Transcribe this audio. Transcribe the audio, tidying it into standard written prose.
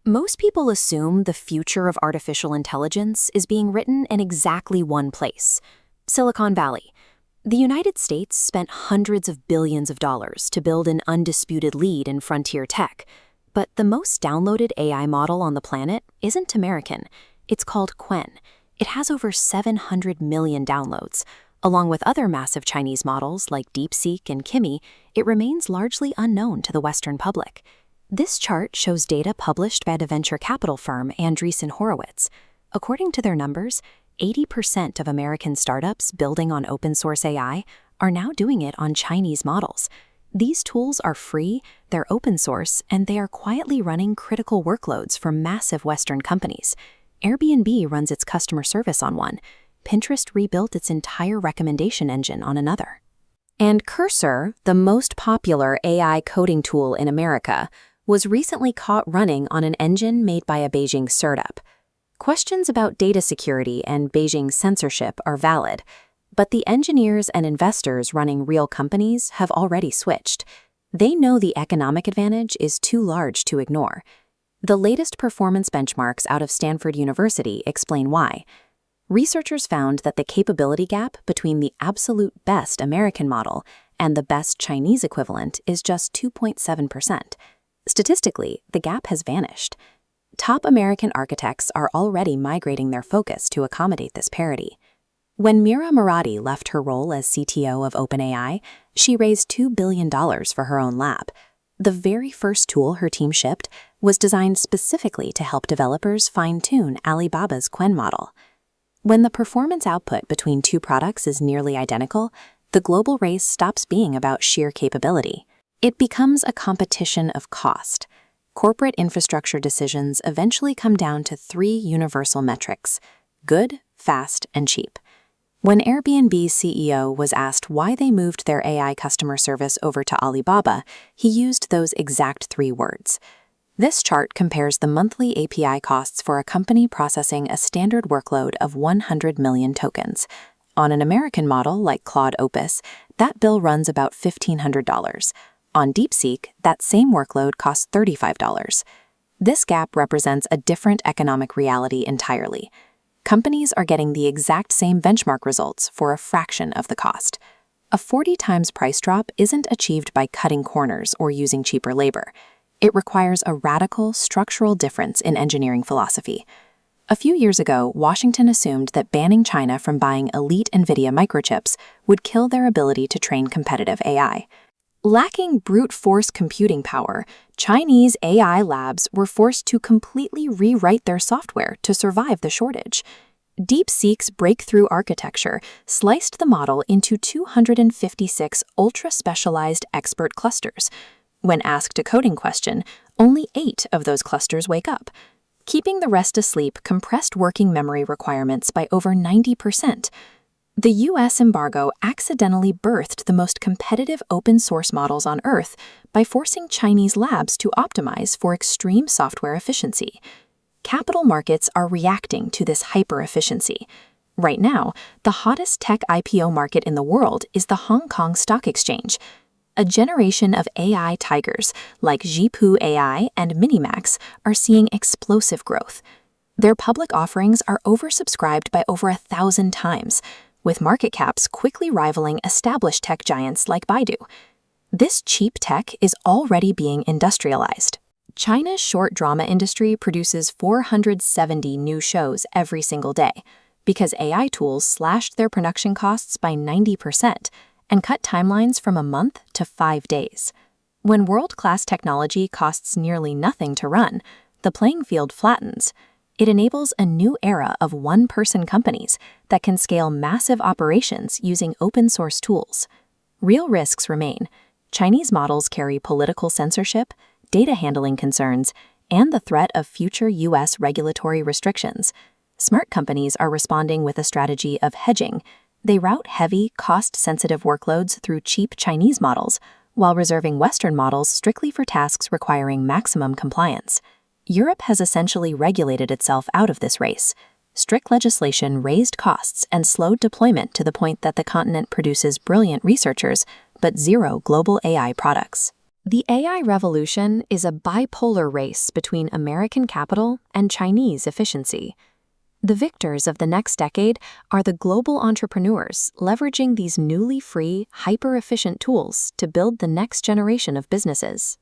Most people assume the future of artificial intelligence is being written in exactly one place: Silicon Valley. The United States spent hundreds of billions of dollars to build an undisputed lead in frontier tech. But the most downloaded AI model on the planet isn't American. It's called Qwen. It has over 700 million downloads. Along with other massive Chinese models like DeepSeek and Kimi, it remains largely unknown to the Western public. This chart shows data published by the venture capital firm Andreessen Horowitz. According to their numbers, 80% of American startups building on open-source AI are now doing it on Chinese models. These tools are free, they're open source, and they are quietly running critical workloads for massive Western companies. Airbnb runs its customer service on one. Pinterest rebuilt its entire recommendation engine on another. And Cursor, the most popular AI coding tool in America, was recently caught running on an engine made by a Beijing startup. Questions about data security and Beijing censorship are valid, but the engineers and investors running real companies have already switched. They know the economic advantage is too large to ignore. The latest performance benchmarks out of Stanford University explain why. Researchers found that the capability gap between the absolute best American model and the best Chinese equivalent is just 2.7%. Statistically, the gap has vanished. Top American architects are already migrating their focus to accommodate this parity. When Mira Murati left her role as CTO of OpenAI, she raised $2 billion for her own lab. The very first tool her team shipped was designed specifically to help developers fine-tune Alibaba's Qwen model. When the performance output between two products is nearly identical, the global race stops being about sheer capability. It becomes a competition of cost. Corporate infrastructure decisions eventually come down to three universal metrics: good, fast, and cheap. When Airbnb's CEO was asked why they moved their AI customer service over to Alibaba, he used those exact three words. This chart compares the monthly API costs for a company processing a standard workload of 100 million tokens. On an American model like Claude Opus, that bill runs about $1,500. On DeepSeek, that same workload costs $35. This gap represents a different economic reality entirely. Companies are getting the exact same benchmark results for a fraction of the cost. A 40 times price drop isn't achieved by cutting corners or using cheaper labor. It requires a radical, structural difference in engineering philosophy. A few years ago, Washington assumed that banning China from buying elite NVIDIA microchips would kill their ability to train competitive AI. Lacking brute force computing power, Chinese AI labs were forced to completely rewrite their software to survive the shortage. DeepSeek's breakthrough architecture sliced the model into 256 ultra-specialized expert clusters. When asked a coding question, only 8 of those clusters wake up. Keeping the rest asleep compressed working memory requirements by over 90%. The U.S. embargo accidentally birthed the most competitive open-source models on Earth by forcing Chinese labs to optimize for extreme software efficiency. Capital markets are reacting to this hyper-efficiency. Right now, the hottest tech IPO market in the world is the Hong Kong Stock Exchange. A generation of AI tigers like Zhipu AI and Minimax are seeing explosive growth. Their public offerings are oversubscribed by over 1,000 times, with market caps quickly rivaling established tech giants like Baidu. This cheap tech is already being industrialized. China's short drama industry produces 470 new shows every single day because AI tools slashed their production costs by 90% and cut timelines from a month to 5 days. When world-class technology costs nearly nothing to run, the playing field flattens. It enables a new era of one-person companies that can scale massive operations using open-source tools. Real risks remain. Chinese models carry political censorship, data handling concerns, and the threat of future U.S. regulatory restrictions. Smart companies are responding with a strategy of hedging. They route heavy, cost-sensitive workloads through cheap Chinese models, while reserving Western models strictly for tasks requiring maximum compliance. Europe has essentially regulated itself out of this race. Strict legislation raised costs and slowed deployment to the point that the continent produces brilliant researchers, but zero global AI products. The AI revolution is a bipolar race between American capital and Chinese efficiency. The victors of the next decade are the global entrepreneurs leveraging these newly free, hyper-efficient tools to build the next generation of businesses.